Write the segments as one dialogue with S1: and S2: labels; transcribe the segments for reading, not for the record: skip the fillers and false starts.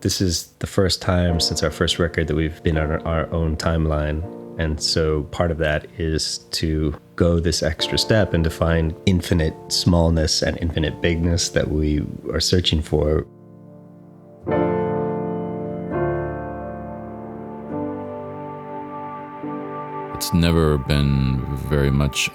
S1: This is the first time since our first record that we've been on our own timeline. And so part of that is to go this extra step and to find infinite smallness and infinite bigness that we are searching for.
S2: It's never been very much,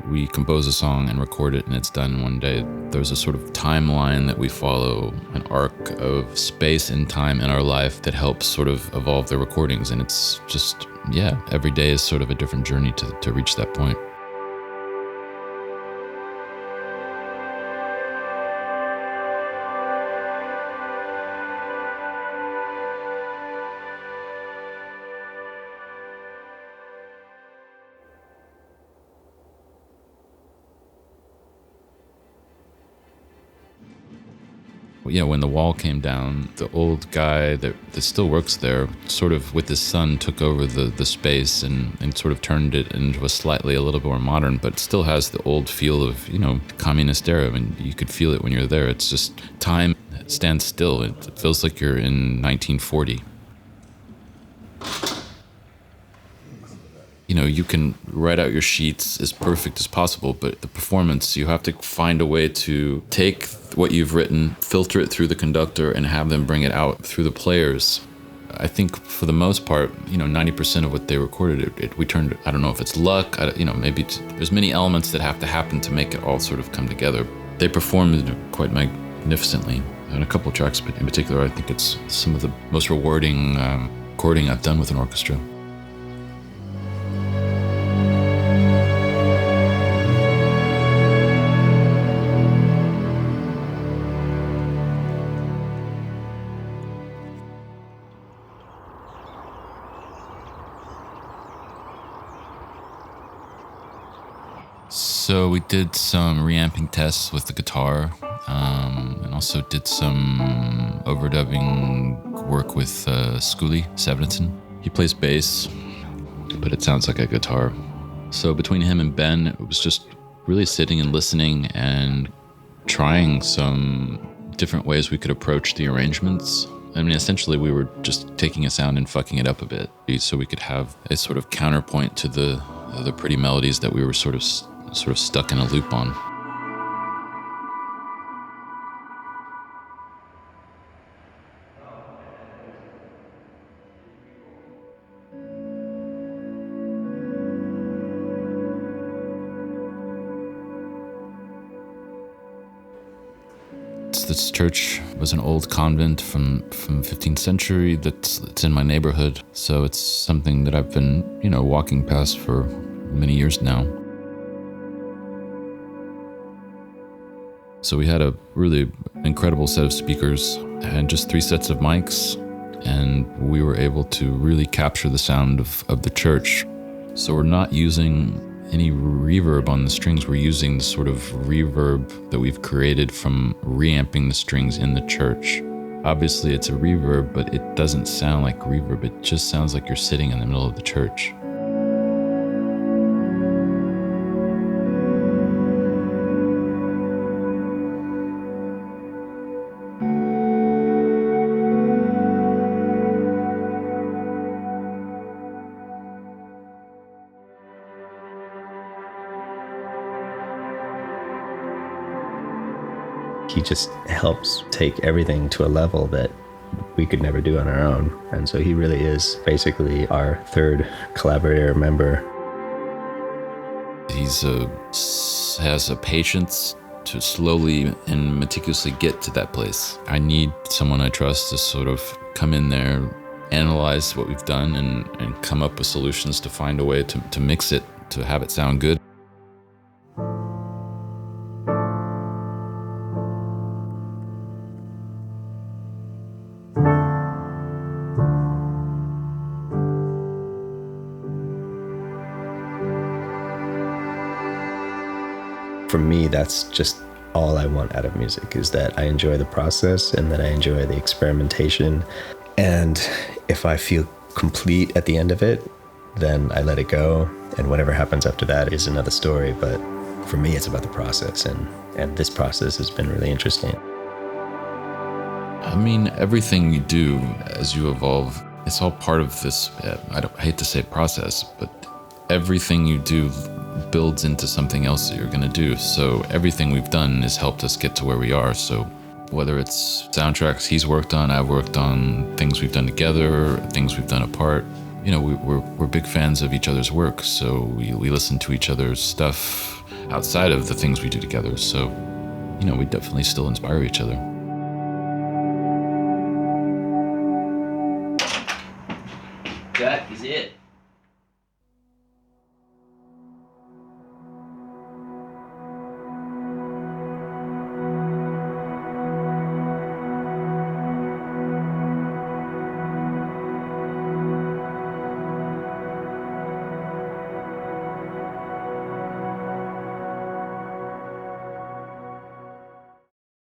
S2: we compose a song and record it and it's done one day. There's a sort of timeline that we follow, an arc of space and time in our life that helps sort of evolve the recordings. And it's just, every day is sort of a different journey to reach that point. When the wall came down, the old guy that still works there sort of with his son took over the space and sort of turned it into a little bit more modern, but still has the old feel of, communist era. I mean, you could feel it when you're there. It's just time stands still. It feels like you're in 1940. You can write out your sheets as perfect as possible, but the performance, you have to find a way to take what you've written, filter it through the conductor, and have them bring it out through the players. I think for the most part, 90% of what they recorded, we turned, I don't know if it's luck, maybe there's many elements that have to happen to make it all sort of come together. They performed it quite magnificently. And a couple of tracks in particular, I think it's some of the most rewarding recording I've done with an orchestra. So we did some reamping tests with the guitar, and also did some overdubbing work with Scully Severinson. He plays bass, but it sounds like a guitar. So between him and Ben, it was just really sitting and listening and trying some different ways we could approach the arrangements. I mean, essentially we were just taking a sound and fucking it up a bit so we could have a sort of counterpoint to the pretty melodies that we were sort of stuck in a loop on. This church was an old convent from 15th century that's in my neighborhood. So it's something that I've been, walking past for many years now. So we had a really incredible set of speakers and just 3 sets of mics, and we were able to really capture the sound of the church. So we're not using any reverb on the strings. We're using the sort of reverb that we've created from reamping the strings in the church. Obviously it's a reverb, but it doesn't sound like reverb. It just sounds like you're sitting in the middle of the church.
S1: He just helps take everything to a level that we could never do on our own. And so he really is basically our third collaborator member. He
S2: has a patience to slowly and meticulously get to that place. I need someone I trust to sort of come in there, analyze what we've done, and come up with solutions to find a way to mix it, to have it sound good.
S1: For me, that's just all I want out of music, is that I enjoy the process and that I enjoy the experimentation. And if I feel complete at the end of it, then I let it go. And whatever happens after that is another story. But for me, it's about the process. And this process has been really interesting.
S2: I mean, everything you do as you evolve, it's all part of this, I hate to say process, but everything you do builds into something else that you're going to do. So everything we've done has helped us get to where we are. So whether it's soundtracks he's worked on, I've worked on, things we've done together, things we've done apart, you know, we're big fans of each other's work. So we listen to each other's stuff outside of the things we do together. So, you know, we definitely still inspire each other.
S3: That is